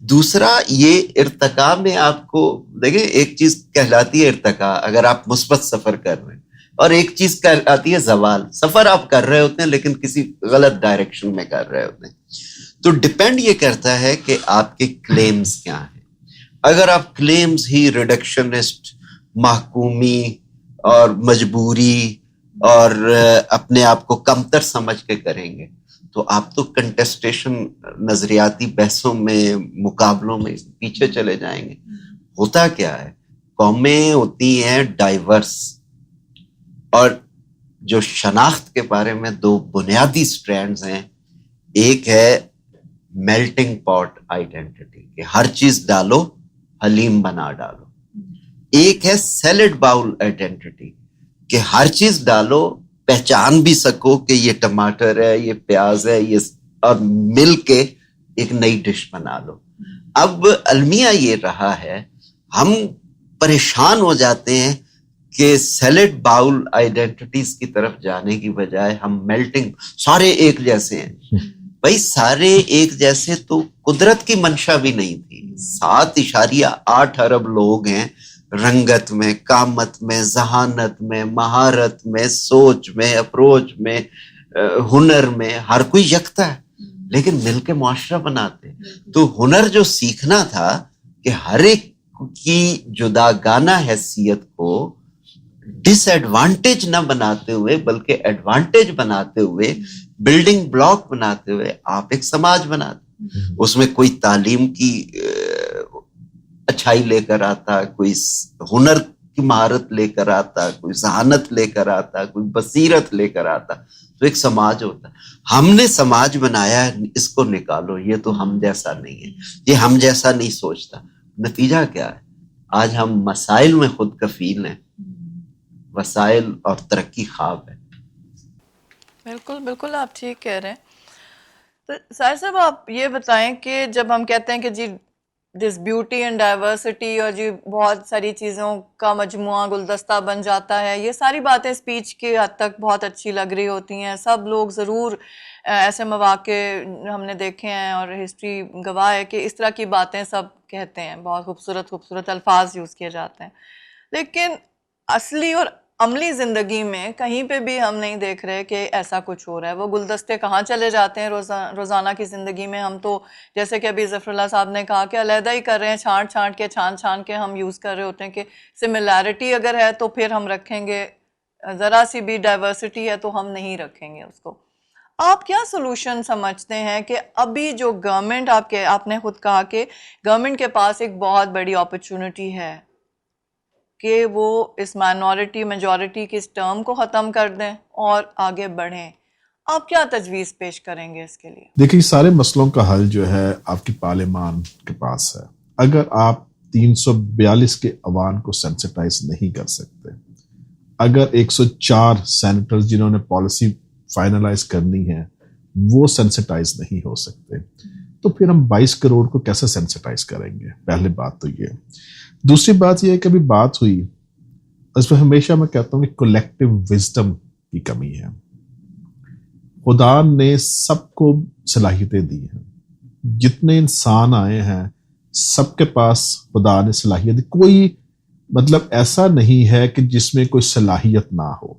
دوسرا، یہ ارتقاء میں آپ کو دیکھیں، ایک چیز کہلاتی ہے ارتقاء، اگر آپ مثبت سفر کر رہے ہیں. اور ایک چیز آتی ہے زوال. سفر آپ کر رہے ہوتے ہیں لیکن کسی غلط ڈائریکشن میں کر رہے ہوتے ہیں. تو ڈپینڈ یہ کرتا ہے کہ آپ کے کلیمز کیا ہیں. اگر آپ کلیمز ہی ریڈکشنسٹ، محکومی اور مجبوری اور اپنے آپ کو کمتر سمجھ کے کریں گے تو آپ تو کنٹسٹیشن، نظریاتی بحثوں میں، مقابلوں میں پیچھے چلے جائیں گے. ہوتا کیا ہے، قومیں ہوتی ہیں ڈائیورس، اور جو شناخت کے بارے میں دو بنیادی سٹرینڈز ہیں، ایک ہے میلٹنگ پاٹ آئیڈینٹی کہ ہر چیز ڈالو حلیم بنا ڈالو، ایک ہے سیلڈ باؤل آئیڈینٹی کہ ہر چیز ڈالو، پہچان بھی سکو کہ یہ ٹماٹر ہے، یہ پیاز ہے، یہ، اور مل کے ایک نئی ڈش بنا لو. اب المیہ یہ رہا ہے، ہم پریشان ہو جاتے ہیں کہ سیلڈ باؤل آئیڈینٹیز کی طرف جانے کی بجائے ہم میلٹنگ، سارے ایک جیسے ہیں. بھائی سارے ایک جیسے تو قدرت کی منشا بھی نہیں تھی. 7.8 ارب لوگ ہیں، رنگت میں، قامت میں، ذہانت میں، مہارت میں، سوچ میں، اپروچ میں، ہنر میں، ہر کوئی یکتا ہے لیکن مل کے معاشرہ بناتے. تو ہنر جو سیکھنا تھا کہ ہر ایک کی جداگانہ حیثیت کو ڈس ایڈوانٹیج نہ بناتے ہوئے بلکہ ایڈوانٹیج بناتے ہوئے، بلڈنگ بلاک بناتے ہوئے آپ ایک سماج بناتے. اس میں کوئی تعلیم کی اچھائی لے کر آتا، کوئی ہنر کی مہارت لے کر آتا، کوئی ذہانت لے کر آتا، کوئی بصیرت لے کر آتا، تو ایک سماج ہوتا. ہم نے سماج بنایا، اس کو نکالو، یہ تو ہم جیسا نہیں ہے، یہ ہم جیسا نہیں سوچتا. نتیجہ کیا ہے؟ آج ہم مسائل میں خود کفیل ہیں، وسائل اور ترقی خواب ہے. بالکل بالکل آپ ٹھیک کہہ رہے ہیں. تو ساحر صاحب آپ یہ بتائیں کہ جب ہم کہتے ہیں کہ جی دس بیوٹی اینڈ ڈائیورسٹی اور جی بہت ساری چیزوں کا مجموعہ گلدستہ بن جاتا ہے، یہ ساری باتیں اسپیچ کی حد تک بہت اچھی لگ رہی ہوتی ہیں. سب لوگ ضرور ایسے مواقع ہم نے دیکھے ہیں اور ہسٹری گواہ ہے کہ اس طرح کی باتیں سب کہتے ہیں، بہت خوبصورت خوبصورت الفاظ یوز کیے جاتے ہیں. لیکن اصلی اور عملی زندگی میں کہیں پہ بھی ہم نہیں دیکھ رہے کہ ایسا کچھ ہو رہا ہے. وہ گلدستے کہاں چلے جاتے ہیں روزانہ کی زندگی میں. ہم تو جیسے کہ ابھی ظفر اللہ صاحب نے کہا کہ علیحدہ ہی کر رہے ہیں، چھان کے ہم یوز کر رہے ہوتے ہیں کہ سملیرٹی اگر ہے تو پھر ہم رکھیں گے، ذرا سی بھی ڈائیورسٹی ہے تو ہم نہیں رکھیں گے اس کو. آپ کیا سولوشن سمجھتے ہیں کہ ابھی جو گورنمنٹ، آپ نے خود کہا کہ گورنمنٹ کے پاس ایک بہت بڑی اپرچونٹی ہے کہ وہ اس مائنورٹی میجورٹی کی اس ٹرم کو ختم کر دیں اور آگے بڑھیں. آپ کیا تجویز پیش کریں گے اس کے لیے؟ دیکھیں سارے مسئلوں کا حل جو ہے آپ کی پارلیمان کے پاس ہے. اگر آپ 342 کے عوام کو سینسٹائز نہیں کر سکتے، اگر 104 سینیٹر جنہوں نے پالیسی فائنلائز کرنی ہے وہ سینسٹائز نہیں ہو سکتے، تو پھر ہم 22 کروڑ کو کیسے سینسٹائز کریں گے؟ پہلی بات تو یہ. دوسری بات یہ ہے کہ ابھی بات ہوئی، اس میں ہمیشہ میں کہتا ہوں کہ کولیکٹیو وزڈم کی کمی ہے. خدا نے سب کو صلاحیتیں دی ہیں، جتنے انسان آئے ہیں سب کے پاس خدا نے صلاحیت دی. کوئی مطلب ایسا نہیں ہے کہ جس میں کوئی صلاحیت نہ ہو،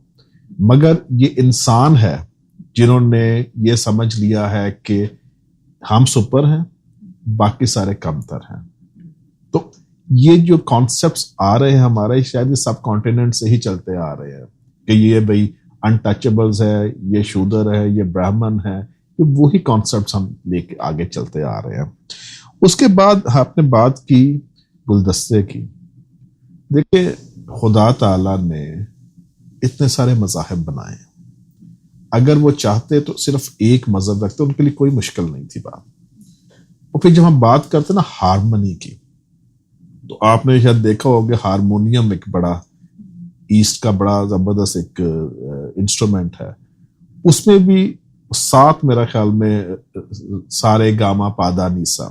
مگر یہ انسان ہے جنہوں نے یہ سمجھ لیا ہے کہ ہم سپر ہیں، باقی سارے کمتر ہیں. تو یہ جو کانسیپٹس آ رہے ہیں ہمارے، شاید یہ سب کانٹیننٹ سے ہی چلتے آ رہے ہیں کہ یہ بھئی انٹچیبلز ہے، یہ شودر ہے، یہ برہمن ہے، یہ وہی کانسیپٹس ہم لے کے آگے چلتے آ رہے ہیں. اس کے بعد آپ نے بات کی گلدستے کی. دیکھیں خدا تعالیٰ نے اتنے سارے مذاہب بنائے ہیں، اگر وہ چاہتے تو صرف ایک مذہب رکھتے، ان کے لیے کوئی مشکل نہیں تھی بات. اور پھر جب ہم بات کرتے نا ہارمونی کی، تو آپ نے شاید دیکھا ہوگا ہارمونیم ایک بڑا ایسٹ کا بڑا زبردست ایک انسٹرومنٹ ہے. اس میں بھی 7 میرا خیال میں سارے گاما پادا نیسا،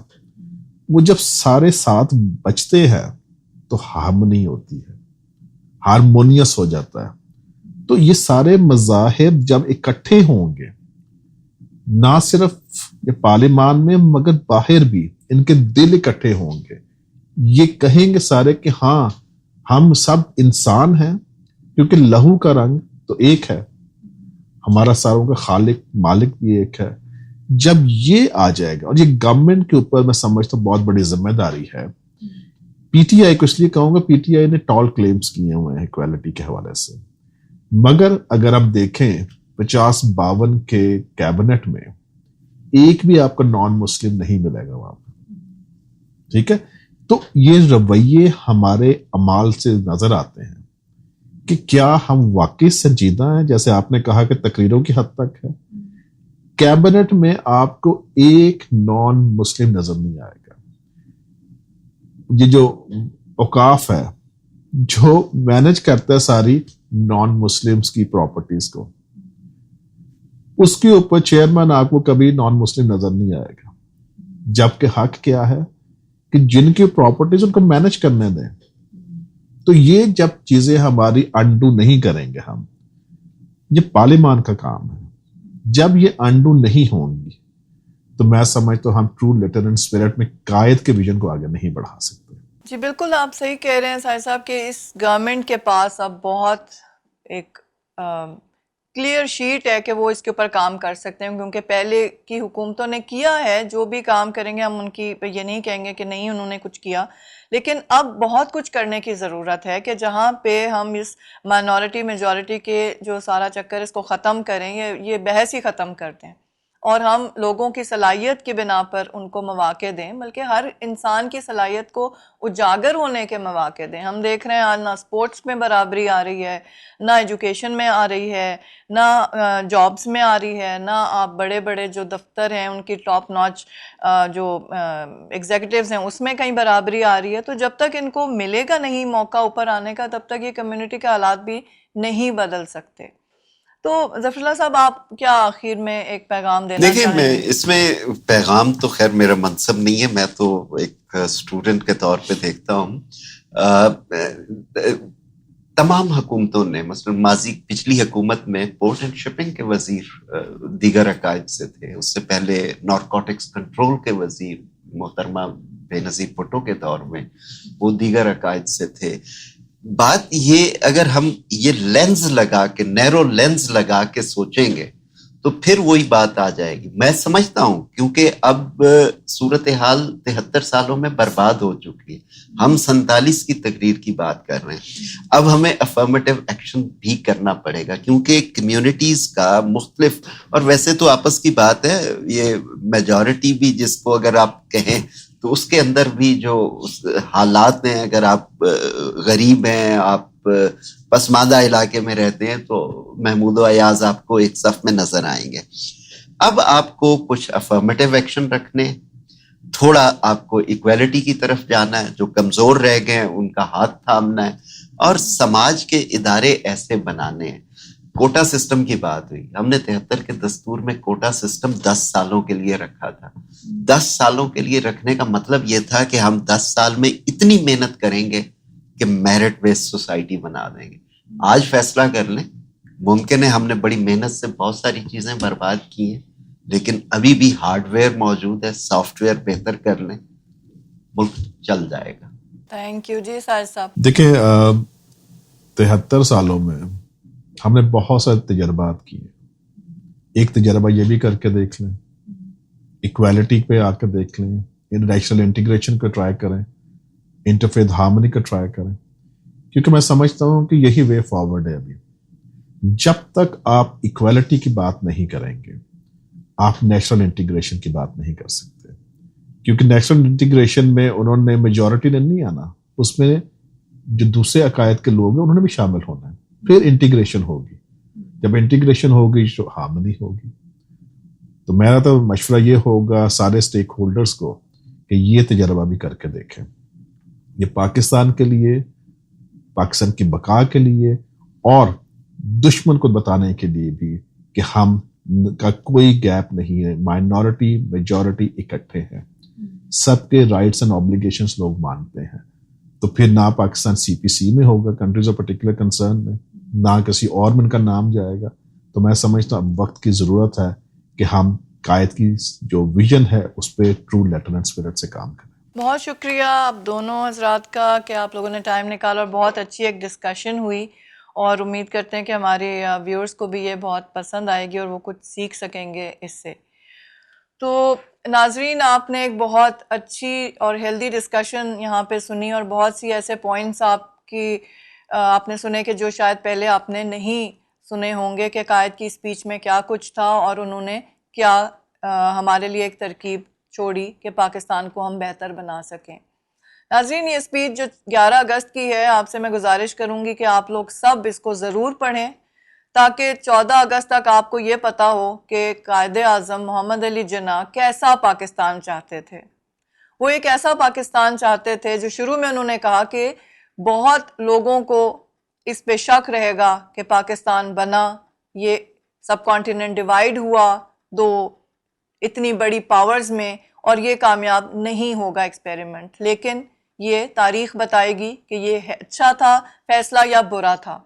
وہ جب سارے 7 بجتے ہیں تو ہارمونی ہوتی ہے، ہارمونیس ہو جاتا ہے. تو یہ سارے مذاہب جب اکٹھے ہوں گے، نہ صرف یہ پارلیمان میں مگر باہر بھی ان کے دل اکٹھے ہوں گے، یہ کہیں گے سارے کہ ہاں ہم سب انسان ہیں، کیونکہ لہو کا رنگ تو ایک ہے, ہمارا ساروں کا خالق مالک بھی ایک ہے. جب یہ آ جائے گا, اور یہ گورنمنٹ کے اوپر میں سمجھتا ہوں بہت بڑی ذمہ داری ہے. پی ٹی آئی کو اس لیے کہوں گا, پی ٹی آئی نے ٹال کلیمز کیے ہوئے ہیں ایکویلٹی کے حوالے سے, مگر اگر آپ دیکھیں 50-52 کے کیبنٹ میں ایک بھی آپ کا نان مسلم نہیں ملے گا وہاں پہ. ٹھیک ہے, تو یہ رویے ہمارے اعمال سے نظر آتے ہیں کہ کیا ہم واقعی سنجیدہ ہیں. جیسے آپ نے کہا کہ تقریروں کی حد تک ہے, کیبنٹ میں آپ کو ایک نان مسلم نظر نہیں آئے گا. یہ جو اوقاف ہے جو مینج کرتا ہے ساری نان مسلمز کی پراپرٹیز کو, اس کے اوپر چیئرمین آپ کو کبھی نان مسلم نظر نہیں آئے گا. جبکہ حق کیا ہے کہ جن کی پراپرٹیز ان کو مینج کرنے دیں. تو یہ جب چیزیں ہماری انڈو نہیں کریں گے ہم, یہ پارلیمان کا کام ہے, جب یہ انڈو نہیں ہوں گی تو میں سمجھتا ہوں ہم ٹرو لیٹرنٹ اسپرٹ میں قائد کے ویژن کو آگے نہیں بڑھا سکتے. جی بالکل آپ صحیح کہہ رہے ہیں ساحر صاحب کہ اس گورنمنٹ کے پاس اب بہت ایک کلیئر شیٹ ہے کہ وہ اس کے اوپر کام کر سکتے ہیں, کیونکہ پہلے کی حکومتوں نے کیا ہے. جو بھی کام کریں گے ہم ان کی یہ نہیں کہیں گے کہ نہیں انہوں نے کچھ کیا, لیکن اب بہت کچھ کرنے کی ضرورت ہے کہ جہاں پہ ہم اس مائنورٹی میجورٹی کے جو سارا چکر اس کو ختم کریں, یہ بحث ہی ختم کر دیں, اور ہم لوگوں کی صلاحیت کی بنا پر ان کو مواقع دیں, بلکہ ہر انسان کی صلاحیت کو اجاگر ہونے کے مواقع دیں. ہم دیکھ رہے ہیں آج نہ سپورٹس میں برابری آ رہی ہے, نہ ایجوکیشن میں آ رہی ہے, نہ جابز میں آ رہی ہے, نہ آپ بڑے بڑے جو دفتر ہیں ان کی ٹاپ ناچ جو ایگزیکٹیوز ہیں اس میں کہیں برابری آ رہی ہے. تو جب تک ان کو ملے گا نہیں موقع اوپر آنے کا, تب تک یہ کمیونٹی کے حالات بھی نہیں بدل سکتے. تو ظفر اللہ صاحب آپ کیا آخر میں ایک پیغام دینا چاہیں گے؟ دیکھیں, میں اس میں پیغام تو خیر میرا منصب نہیں ہے, میں تو ایک اسٹوڈنٹ کے طور پہ دیکھتا ہوں. تمام حکومتوں نے, مثلا پچھلی حکومت میں پورٹ اینڈ شپنگ کے وزیر دیگر عقائد سے تھے, اس سے پہلے نارکوٹکس کنٹرول کے وزیر محترمہ بے نظیر بھٹو کے دور میں وہ دیگر عقائد سے تھے. بات یہ, اگر ہم یہ لینز لگا کے, نیرو لینز لگا کے سوچیں گے تو پھر وہی بات آ جائے گی. میں سمجھتا ہوں کیونکہ اب صورتحال 73 سالوں میں برباد ہو چکی ہے. ہم 47 کی تقریر کی بات کر رہے ہیں. اب ہمیں افرمیٹیو ایکشن بھی کرنا پڑے گا, کیونکہ کمیونٹیز کا مختلف, اور ویسے تو آپس کی بات ہے, یہ میجورٹی بھی جس کو اگر آپ کہیں تو اس کے اندر بھی جو حالات ہیں, اگر آپ غریب ہیں, آپ پسماندہ علاقے میں رہتے ہیں, تو محمود و ایاز آپ کو ایک صف میں نظر آئیں گے. اب آپ کو کچھ افرمیٹیو ایکشن رکھنے, تھوڑا آپ کو ایکویلٹی کی طرف جانا ہے, جو کمزور رہ گئے ہیں ان کا ہاتھ تھامنا ہے, اور سماج کے ادارے ایسے بنانے ہیں. کوٹا سسٹم کی بات ہوئی, ہم نے 73 کے دستور میں کوٹا سسٹم 10 سالوں کے لیے رکھا تھا. 10 سالوں کے لیے رکھنے کا مطلب یہ تھا کہ ہم 10 سال میں اتنی محنت کریں گے کہ میرٹ بیس سوسائٹی بنا دیں گے. آج فیصلہ کر لیں, ممکن ہے ہم نے بڑی محنت سے بہت ساری چیزیں برباد کی ہیں, لیکن ابھی بھی ہارڈ ویئر موجود ہے, سافٹ ویئر بہتر کر لیں, ملک چل جائے گا. Thank you. جی ساحر صاحب. دیکھیں 73 سالوں میں ہم نے بہت سارے تجربات کیے. ایک تجربہ یہ بھی کر کے دیکھ لیں, ایکویلٹی پہ آ کے دیکھ لیں, نیشنل انٹیگریشن کو ٹرائی کریں, انٹرفیتھ ہارمونی کو ٹرائی کریں, کیونکہ میں سمجھتا ہوں کہ یہی وے فارورڈ ہے. ابھی جب تک آپ ایکویلٹی کی بات نہیں کریں گے, آپ نیشنل انٹیگریشن کی بات نہیں کر سکتے, کیونکہ نیشنل انٹیگریشن میں انہوں نے میجورٹی نے نہیں آنا, اس میں جو دوسرے عقائد کے لوگ ہیں انہوں نے بھی شامل ہونا ہے. پھر انٹیگریشن ہوگی, جب انٹیگریشن ہوگی تو ہارمونی ہوگی. تو میرا تو مشورہ یہ ہوگا سارے اسٹیک ہولڈرز کو کہ یہ تجربہ بھی کر کے دیکھیں. یہ پاکستان کے لیے, پاکستان کی بقا کے لیے, اور دشمن کو بتانے کے لیے بھی کہ ہم کا کوئی گیپ نہیں ہے. مائنورٹی میجورٹی اکٹھے ہیں, سب کے رائٹس اینڈ آبلیگیشنز لوگ مانتے ہیں. تو پھر نہ پاکستان سی پی سی میں ہوگا, کنٹریز آف پرٹیکولر کنسرن میں, نہ کسی اور میں ان کا نام جائے گا. تو میں سمجھتا ہوں اب وقت کی ضرورت ہے کہ ہم قائد کی جو ویژن ہے اس پہ ٹرو لیٹرنٹ اسپرٹ سے کام کریں. بہت شکریہ آپ دونوں حضرات کا کہ آپ لوگوں نے ٹائم نکالا, اور بہت اچھی ایک ڈسکشن ہوئی. اور امید کرتے ہیں کہ ہمارے ویورز کو بھی یہ بہت پسند آئے گی اور وہ کچھ سیکھ سکیں گے اس سے. تو ناظرین، آپ نے ایک بہت اچھی اور ہیلدی ڈسکشن یہاں پہ سنی اور بہت سی ایسے پوائنٹس آپ نے سنے کہ جو شاید پہلے آپ نے نہیں سنے ہوں گے کہ قائد کی اسپیچ میں کیا کچھ تھا اور انہوں نے کیا ہمارے لیے ایک ترکیب چھوڑی کہ پاکستان کو ہم بہتر بنا سکیں. ناظرین، یہ اسپیچ جو 11 اگست کی ہے، آپ سے میں گزارش کروں گی کہ آپ لوگ سب اس کو ضرور پڑھیں تاکہ 14 اگست تک آپ کو یہ پتا ہو کہ قائد اعظم محمد علی جناح کیسا پاکستان چاہتے تھے. وہ ایک ایسا پاکستان چاہتے تھے جو شروع میں انہوں نے کہا کہ بہت لوگوں کو اس پہ شک رہے گا کہ پاکستان بنا، یہ سب کانٹیننٹ ڈیوائیڈ ہوا دو اتنی بڑی پاورز میں، اور یہ کامیاب نہیں ہوگا ایکسپیریمنٹ، لیکن یہ تاریخ بتائے گی کہ یہ اچھا تھا فیصلہ یا برا تھا.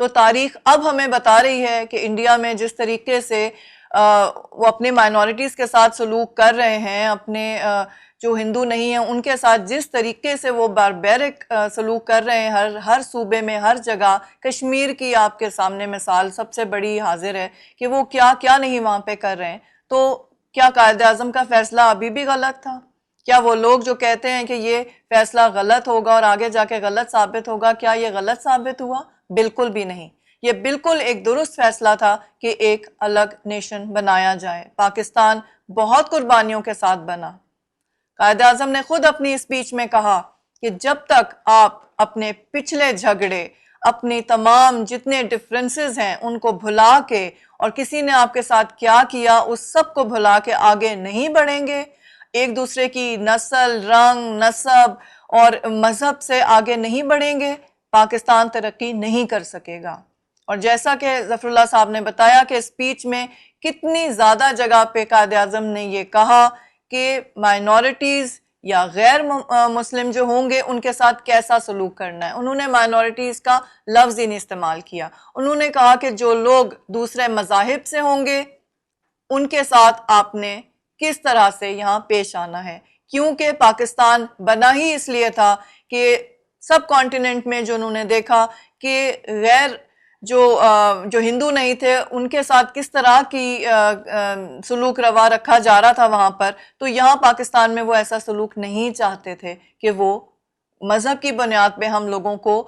تو تاریخ اب ہمیں بتا رہی ہے کہ انڈیا میں جس طریقے سے وہ اپنے مائنورٹیز کے ساتھ سلوک کر رہے ہیں، اپنے جو ہندو نہیں ہیں ان کے ساتھ جس طریقے سے وہ باربیرک سلوک کر رہے ہیں ہر صوبے میں، ہر جگہ. کشمیر کی آپ کے سامنے مثال سب سے بڑی حاضر ہے کہ وہ کیا کیا نہیں وہاں پہ کر رہے ہیں. تو کیا قائد اعظم کا فیصلہ ابھی بھی غلط تھا؟ کیا وہ لوگ جو کہتے ہیں کہ یہ فیصلہ غلط ہوگا اور آگے جا کے غلط ثابت ہوگا، کیا یہ غلط ثابت ہوا؟ بالکل بھی نہیں. یہ بالکل ایک درست فیصلہ تھا کہ ایک الگ نیشن بنایا جائے. پاکستان بہت قربانیوں کے ساتھ بنا. قائد اعظم نے خود اپنی اسپیچ میں کہا کہ جب تک آپ اپنے پچھلے جھگڑے، اپنی تمام جتنے ڈفرینسز ہیں ان کو بھلا کے، اور کسی نے آپ کے ساتھ کیا اس سب کو بھلا کے آگے نہیں بڑھیں گے، ایک دوسرے کی نسل، رنگ، نسب اور مذہب سے آگے نہیں بڑھیں گے، پاکستان ترقی نہیں کر سکے گا. اور جیسا کہ ظفر اللہ صاحب نے بتایا کہ اسپیچ میں کتنی زیادہ جگہ پہ قائد اعظم نے یہ کہا کہ مائنورٹیز یا غیر مسلم جو ہوں گے ان کے ساتھ کیسا سلوک کرنا ہے. انہوں نے مائنورٹیز کا لفظ ہی نہیں استعمال کیا. انہوں نے کہا کہ جو لوگ دوسرے مذاہب سے ہوں گے ان کے ساتھ آپ نے کس طرح سے یہاں پیش آنا ہے، کیونکہ پاکستان بنا ہی اس لیے تھا کہ سب کانٹیننٹ میں جو انہوں نے دیکھا کہ غیر جو ہندو نہیں تھے ان کے ساتھ کس طرح کی سلوک روا رکھا جا رہا تھا وہاں پر، تو یہاں پاکستان میں وہ ایسا سلوک نہیں چاہتے تھے کہ وہ مذہب کی بنیاد پہ ہم لوگوں کو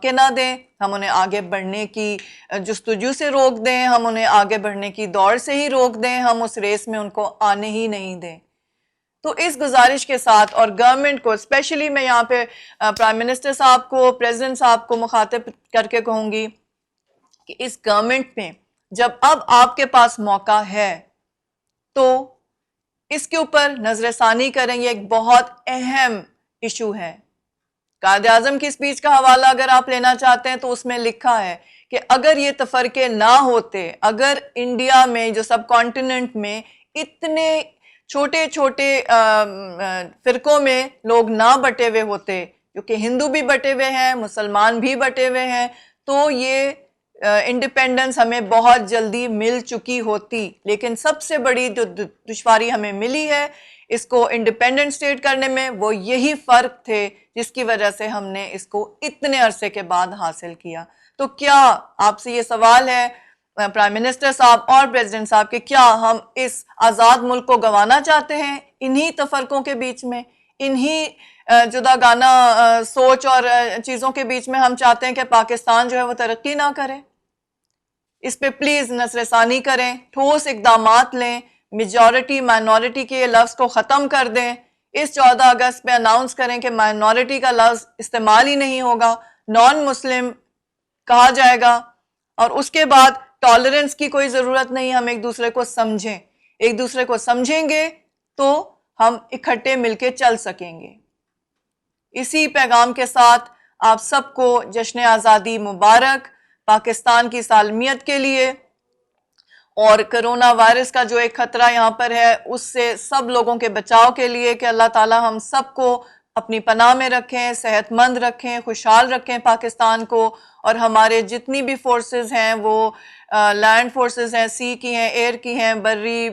کہ نہ دیں، ہم انہیں آگے بڑھنے کی جستجو سے روک دیں، ہم انہیں آگے بڑھنے کی دوڑ سے ہی روک دیں، ہم اس ریس میں ان کو آنے ہی نہیں دیں. تو اس گزارش کے ساتھ اور گورنمنٹ کو اسپیشلی میں یہاں پہ پرائم منسٹر صاحب کو، پریزیڈنٹ صاحب کو مخاطب کر کے کہوں گی کہ اس گورنمنٹ میں جب اب آپ کے پاس موقع ہے تو اس کے اوپر نظر ثانی کریں. یہ ایک بہت اہم ایشو ہے. قائد اعظم کی اسپیچ کا حوالہ اگر آپ لینا چاہتے ہیں تو اس میں لکھا ہے کہ اگر یہ تفرقے نہ ہوتے، اگر انڈیا میں جو سب کانٹیننٹ میں اتنے چھوٹے چھوٹے فرقوں میں لوگ نہ بٹے ہوئے ہوتے، کیونکہ ہندو بھی بٹے ہوئے ہیں، مسلمان بھی بٹے ہوئے ہیں، تو یہ انڈیپینڈنس ہمیں بہت جلدی مل چکی ہوتی. لیکن سب سے بڑی جو دشواری ہمیں ملی ہے اس کو انڈیپینڈنٹ اسٹیٹ کرنے میں، وہ یہی فرق تھے جس کی وجہ سے ہم نے اس کو اتنے عرصے کے بعد حاصل کیا. تو کیا آپ سے یہ سوال ہے پرائم منسٹر صاحب اور پریزیڈنٹ صاحب کہ کیا ہم اس آزاد ملک کو گنوانا چاہتے ہیں انہی تفرقوں کے بیچ میں، انہی جدا گانا سوچ اور چیزوں کے بیچ میں ہم چاہتے ہیں کہ پاکستان جو ہے وہ ترقی نہ کرے؟ اس پہ پلیز نظر ثانی کریں، ٹھوس اقدامات لیں، میجورٹی مائنورٹی کے لفظ کو ختم کر دیں. اس 14 اگست پہ اناؤنس کریں کہ مائنورٹی کا لفظ استعمال ہی نہیں ہوگا، نان مسلم کہا جائے گا، اور اس کے بعد ٹالرنس کی کوئی ضرورت نہیں. ہم ایک دوسرے کو سمجھیں، ایک دوسرے کو سمجھیں گے تو ہم اکٹھے مل کے چل سکیں گے. اسی پیغام کے ساتھ آپ سب کو جشن آزادی مبارک. پاکستان کی سالمیت کے لیے اور کرونا وائرس کا جو ایک خطرہ یہاں پر ہے اس سے سب لوگوں کے بچاؤ کے لیے کہ اللہ تعالی ہم سب کو اپنی پناہ میں رکھیں، صحت مند رکھیں، خوشحال رکھیں پاکستان کو، اور ہمارے جتنی بھی فورسز ہیں وہ لینڈ فورسز ہیں، سی کی ہیں، ایئر کی ہیں، بری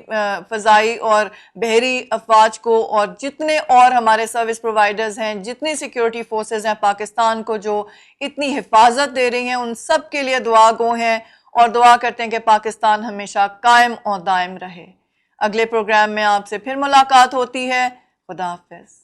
فضائی اور بحری افواج کو، اور جتنے اور ہمارے سروس پرووائڈرز ہیں، جتنی سیکیورٹی فورسز ہیں پاکستان کو جو اتنی حفاظت دے رہی ہیں، ان سب کے لیے دعا گو ہیں، اور دعا کرتے ہیں کہ پاکستان ہمیشہ قائم اور دائم رہے۔ اگلے پروگرام میں آپ سے پھر ملاقات ہوتی ہے۔ خدا حافظ۔